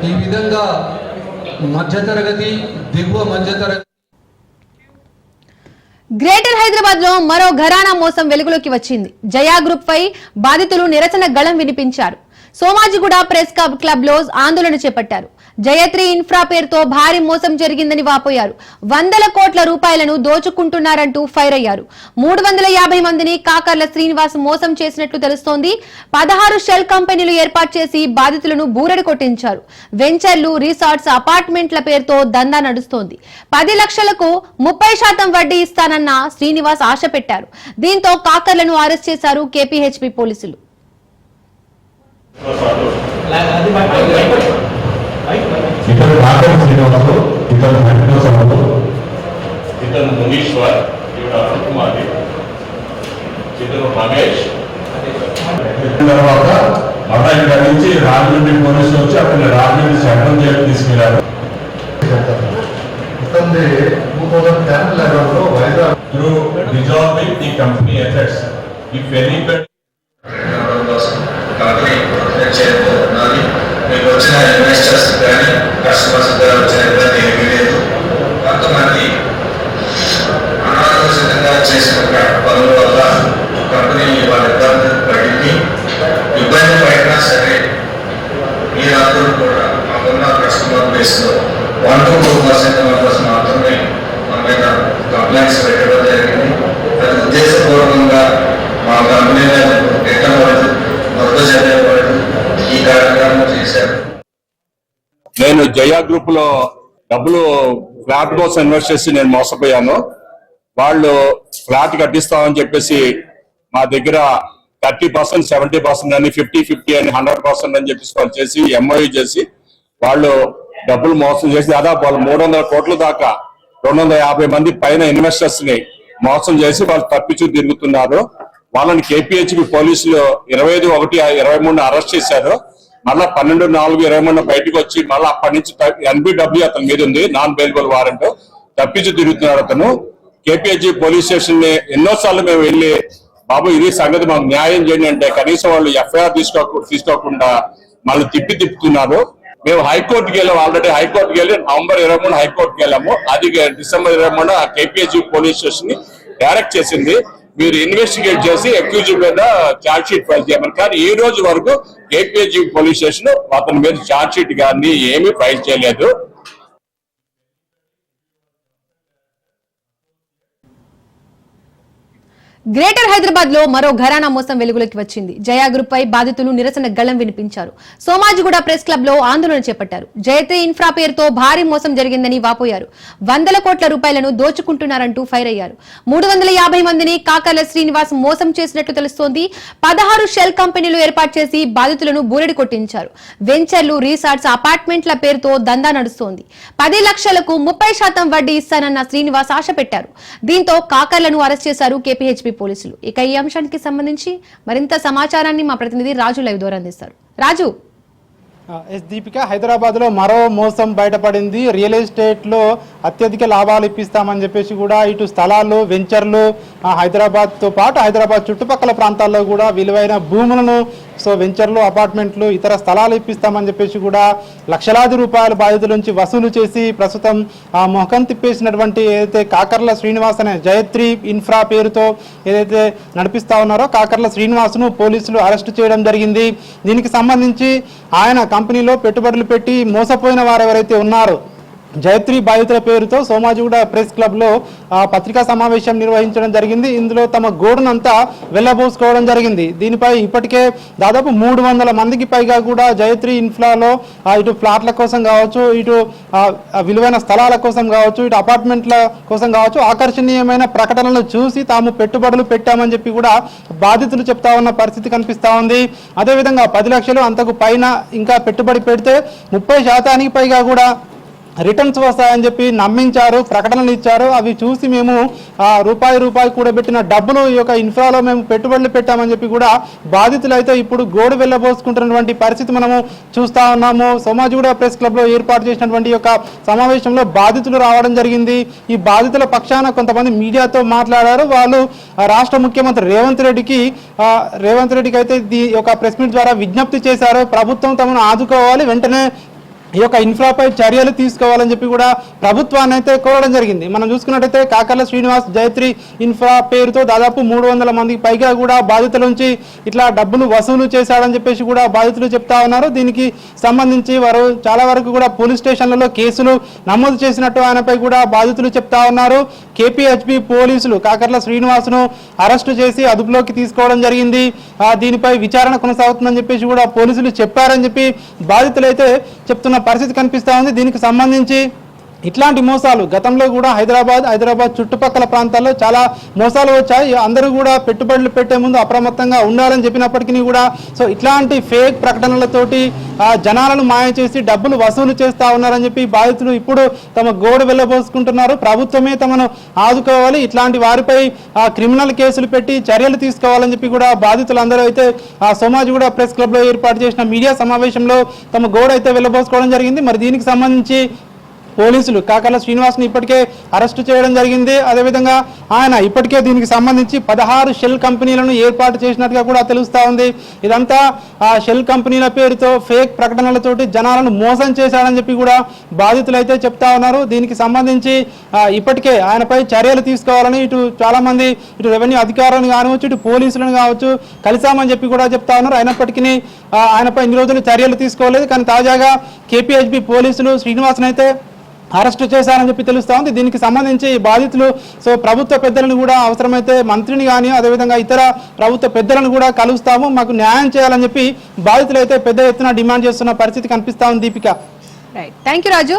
ఈ విధంగా మధ్యతరగతి దిగువ మధ్యతరగతి గ్రేటర్ హైదరాబాద్ లో మరో ఘరానా మోసం వెలుగులోకి వచ్చింది. జయా గ్రూప్ పై బాధితులు నిరసన గళం వినిపించారు. సోమాజిగూడ ప్రెస్ క్లబ్ లో ఆందోళన చేపట్టారు. జయత్రి ఇన్ఫ్రా పేరుతో భారీ మోసం జరిగిందని వాపోయారు. 100 కోట్ల రూపాయలను దోచుకుంటున్నారంటూ ఫైర్ అయ్యారు. 350 మందిని కాకర్ల శ్రీనివాస్ మోసం చేసినట్లు తెలుస్తోంది. 16 షెల్ కంపెనీలు ఏర్పాటు చేసి బాధితులను బూరడి కొట్టించారు. వెంచర్లు, రిసార్ట్స్, అపార్ట్మెంట్ల పేరుతో దందా నడుస్తోంది. 10 లక్షలకు 30% వడ్డీ ఇస్తానన్న శ్రీనివాస్ ఆశ పెట్టారు. దీంతో కాకర్లను అరెస్ట్ చేశారు కేపీహెచ్పీ పోలీసులు. ఇతను కాకర శ్రీనివాసు, ఇతను హరిప్రసాద్, ఇతను మునీశ్వర్, ఈవిడ అరుణకుమారి, ఇతను రమేష్. తర్వాత మళ్ళా ఇక్కడ నుంచి రాజమండ్రి పోలీసులు వచ్చి అతన్ని రాజమండ్రి సెంట్రల్ జైలు తీసుకెళ్లారు. Through resolving the company assets, if any మీకు వచ్చిన ఇన్వెస్టర్స్ కానీ కస్టమర్స్ ద్వారా వచ్చిన ఇబ్బంది ఏమీ లేదు. కొంతమంది అనాలోచితంగా చేసిన పనుల వల్ల కంపెనీ వాళ్ళ ఇబ్బంది పడింది. ఇబ్బంది పడినా సరే మీరందరూ కూడా మాకున్న కస్టమర్ బేస్లో 1 to 2% మెంబర్స్ మాత్రమే మన మీద కంప్లైంట్స్ పెట్టడం జరిగింది. అది ఉద్దేశపూర్వకంగా మా కంపెనీ మీద ఎక్కబడదు, మొత్తం చదివబడదు ఈ కార్యక్రమం చేశారు. నేను జయా గ్రూప్ లో డబ్బులు ఫ్లాట్ కోసం ఇన్వెస్ట్ చేసి నేను మోసపోయాను. వాళ్ళు ఫ్లాట్ కట్టిస్తామని చెప్పేసి మా దగ్గర 30%, 70% అని 50-50 అని 100% అని చెప్పేసి వాళ్ళు చేసి ఎంఓయూ చేసి వాళ్ళు డబ్బులు మోసం చేసి దాదాపు వాళ్ళు 300 కోట్ల దాకా 250 మంది పైన ఇన్వెస్టర్స్ ని మోసం చేసి వాళ్ళు తప్పించు తిరుగుతున్నారు. వాళ్ళని కేపీహెచ్పీ పోలీసులు 25/1/23 అరెస్ట్ చేశారు. మళ్ళా 12/4/23 బయటకు వచ్చి మళ్ళీ అప్పటి నుంచి NBW అతని మీద ఉంది, నాన్ బెయిలబుల్ వారెంట్. తప్పించి తిరుగుతున్నాడు అతను. కేపీహెచ్పీ పోలీస్ స్టేషన్ ని ఎన్నోసార్లు మేము వెళ్ళి బాబు ఇది సంగతి మాకు న్యాయం చేయండి అంటే కనీసం వాళ్ళు ఎఫ్ఐఆర్ తీసుకోకుండా మళ్ళీ తిప్పుతున్నారు. మేము హైకోర్టుకి వెళ్ళాము. ఆల్రెడీ హైకోర్టుకి వెళ్ళి November 23 హైకోర్టుకి వెళ్ళాము. అది December 23 కేపీహెచ్పీ పోలీస్ స్టేషన్ ని డైరెక్ట్ చేసింది. మీరు ఇన్వెస్టిగేట్ చేసి అక్యూజ్ మీద ఛార్జ్ షీట్ ఫైల్ చేయమని. కానీ ఈ రోజు వరకు కేపీహెచ్పీ పోలీస్ స్టేషన్ అతని మీద ఛార్జ్ షీట్ కానీ ఏమీ ఫైల్ చేయలేదు. గ్రేటర్ హైదరాబాద్ లో మరో ఘరానా మోసం వెలుగులోకి వచ్చింది. జయా గ్రూప్ పై బాధితులు నిరసన గళం వినిపించారు. సోమాజిగూడ ప్రెస్ క్లబ్ లో ఆందోళన చేపట్టారు. జయత్రి ఇన్ఫ్రా పేరుతో భారీ మోసం జరిగిందని వాపోయారు. 100 కోట్ల రూపాయలను దోచుకుంటున్నారంటూ ఫైర్ అయ్యారు. 350 మందిని కాకర్ల శ్రీనివాస్ మోసం చేసినట్లు తెలుస్తోంది. 16 షెల్ కంపెనీలు ఏర్పాటు చేసి బాధితులను బూరడి కొట్టించారు. వెంచర్లు, రిసార్ట్స్, అపార్ట్మెంట్ల పేరుతో దందా నడుస్తోంది. 10 లక్షలకు 30% వడ్డీ ఇస్తానన్న శ్రీనివాస్ ఆశ పెట్టారు. దీంతో కాకర్లను అరెస్ట్ చేశారు కేపీహెచ్పీ పోలీసులు. ఇక ఈ అంశానికి సంబంధించి మరింత సమాచారాన్ని మా ప్రతినిధి రాజు లైవ్ ద్వారా అందిస్తారు. రాజు. దీపిక, హైదరాబాద్ లో మరో మోసం బయటపడింది. రియల్ ఎస్టేట్ లో అత్యధిక లాభాలు ఇప్పిస్తామని చెప్పేసి కూడా ఇటు స్థలాలు, వెంచర్లు హైదరాబాద్ తో పాటు హైదరాబాద్ చుట్టుపక్కల ప్రాంతాల్లో కూడా విలువైన భూములను వెంచర్లు, అపార్ట్మెంట్లు, ఇతర స్థలాలు ఇప్పిస్తామని చెప్పేసి కూడా లక్షలాది రూపాయల బాధితుల నుంచి వసూలు చేసి ప్రస్తుతం మొహం తిప్పేసినటువంటి ఏదైతే కాకర్ల శ్రీనివాస్ అనే జయత్రి ఇన్ఫ్రా పేరుతో ఏదైతే నడిపిస్తా ఉన్నారో కాకర్ల శ్రీనివాస్ను పోలీసులు అరెస్టు చేయడం జరిగింది. దీనికి సంబంధించి ఆయన కంపెనీలో పెట్టుబడులు పెట్టి మోసపోయిన వారు ఎవరైతే ఉన్నారో జయత్రి బాధితుల పేరుతో సోమాజిగూడ ప్రెస్ క్లబ్ లో పత్రికా సమావేశం నిర్వహించడం జరిగింది. ఇందులో తమ గోడునంతా వెళ్లబోసుకోవడం జరిగింది. దీనిపై ఇప్పటికే దాదాపు 300 మందికి పైగా కూడా జయత్రి ఇన్ఫ్రాలో ఇటు ఫ్లాట్ల కోసం కావచ్చు, ఇటు విలువైన స్థలాల కోసం కావచ్చు, ఇటు అపార్ట్మెంట్ల కోసం కావచ్చు ఆకర్షణీయమైన ప్రకటనలు చూసి తాము పెట్టుబడులు పెట్టామని చెప్పి కూడా బాధితులు చెప్తా ఉన్న పరిస్థితి కనిపిస్తా ఉంది. అదేవిధంగా 10 లక్షలు అంతకు పైన ఇంకా పెట్టుబడి పెడితే 30% పైగా కూడా రిటర్న్స్ వస్తాయని చెప్పి నమ్మించారు, ప్రకటనలు ఇచ్చారు. అవి చూసి మేము రూపాయి కూడబెట్టిన డబ్బులు ఈ యొక్క ఇన్ఫ్రాలో మేము పెట్టుబడులు పెట్టామని చెప్పి కూడా బాధితులు అయితే ఇప్పుడు గోడు వెళ్ళబోసుకుంటున్నటువంటి పరిస్థితి మనము చూస్తా ఉన్నాము. సోమాజిగూడ ప్రెస్ క్లబ్ లో ఏర్పాటు చేసినటువంటి యొక్క సమావేశంలో బాధితులు రావడం జరిగింది. ఈ బాధితుల పక్షాన కొంతమంది మీడియాతో మాట్లాడారు. వాళ్ళు రాష్ట్ర ముఖ్యమంత్రి రేవంత్ రెడ్డికి అయితే ఈ యొక్క ప్రెస్ మీట్ ద్వారా విజ్ఞప్తి చేశారు. ప్రభుత్వం తమను ఆదుకోవాలి, వెంటనే ఈ యొక్క ఇన్ఫ్రాపై చర్యలు తీసుకోవాలని చెప్పి కూడా ప్రభుత్వాన్ని అయితే కోరడం జరిగింది. మనం చూసుకున్నట్టయితే కాకర్ల శ్రీనివాస్ జయత్రి ఇన్ఫ్రా పేరుతో దాదాపు 300 మందికి పైగా కూడా బాధితుల నుంచి ఇట్లా డబ్బులు వసూలు చేశాడని చెప్పేసి కూడా బాధితులు చెప్తా ఉన్నారు. దీనికి సంబంధించి వారు చాలా వరకు కూడా పోలీస్ స్టేషన్లలో కేసులు నమోదు చేసినట్టు ఆయనపై కూడా బాధితులు చెప్తా ఉన్నారు. కేపీహెచ్బి పోలీసులు కాకర్ల శ్రీనివాస్ను అరెస్టు చేసి అదుపులోకి తీసుకోవడం జరిగింది. దీనిపై విచారణ కొనసాగుతుందని చెప్పేసి కూడా పోలీసులు చెప్పారని చెప్పి బాధితులు అయితే చెప్తున్న పరిస్థితి కనిపిస్తా ఉంది. దీనికి సంబంధించి ఇట్లాంటి మోసాలు గతంలో కూడా హైదరాబాద్ చుట్టుపక్కల ప్రాంతాల్లో చాలా మోసాలు వచ్చాయి. అందరూ కూడా పెట్టుబడులు పెట్టే ముందు అప్రమత్తంగా ఉండాలని చెప్పినప్పటికీ కూడా సో ఇట్లాంటి ఫేక్ ప్రకటనలతోటి జనాలను మాయ చేసి డబ్బులు వసూలు చేస్తా ఉన్నారని చెప్పి బాధితులు ఇప్పుడు తమ గోడు వెళ్ళబోసుకుంటున్నారు. ప్రభుత్వమే తమను ఆదుకోవాలి, ఇట్లాంటి వారిపై క్రిమినల్ కేసులు పెట్టి చర్యలు తీసుకోవాలని చెప్పి కూడా బాధితులందరూ అయితే సోమాజిగూడ ప్రెస్ క్లబ్లో ఏర్పాటు చేసిన మీడియా సమావేశంలో తమ గోడు అయితే వెళ్ళబోసుకోవడం జరిగింది. మరి దీనికి సంబంధించి పోలీసులు కాకర్ల శ్రీనివాస్ని ఇప్పటికే అరెస్టు చేయడం జరిగింది. అదేవిధంగా ఆయన ఇప్పటికే దీనికి సంబంధించి 16 షెల్ కంపెనీలను ఏర్పాటు చేసినట్టుగా కూడా తెలుస్తూ ఉంది. ఇదంతా షెల్ కంపెనీల పేరుతో ఫేక్ ప్రకటనలతోటి జనాలను మోసం చేశాడని చెప్పి కూడా బాధితులు అయితే చెప్తా ఉన్నారు. దీనికి సంబంధించి ఇప్పటికే ఆయనపై చర్యలు తీసుకోవాలని ఇటు చాలా మంది ఇటు రెవెన్యూ అధికారులను కావచ్చు, ఇటు పోలీసులను కావచ్చు కలిసామని చెప్పి కూడా చెప్తా ఉన్నారు. అయినప్పటికీ ఆయనపై ఇన్ని రోజులు చర్యలు తీసుకోలేదు. కానీ తాజాగా కేపీహెచ్బి పోలీసులు శ్రీనివాస్ని అయితే అరెస్టు చేశారని చెప్పి తెలుస్తూ ఉంది. దీనికి సంబంధించి బాధితులు సో ప్రభుత్వ పెద్దలను కూడా అవసరమైతే మంత్రిని కానీ అదేవిధంగా ఇతర ప్రభుత్వ పెద్దలను కూడా కలుస్తాము, మాకు న్యాయం చేయాలని చెప్పి బాధితులు అయితే పెద్ద ఎత్తున డిమాండ్ చేస్తున్న పరిస్థితి కనిపిస్తా ఉంది. Deepika. Right, thank you Raju.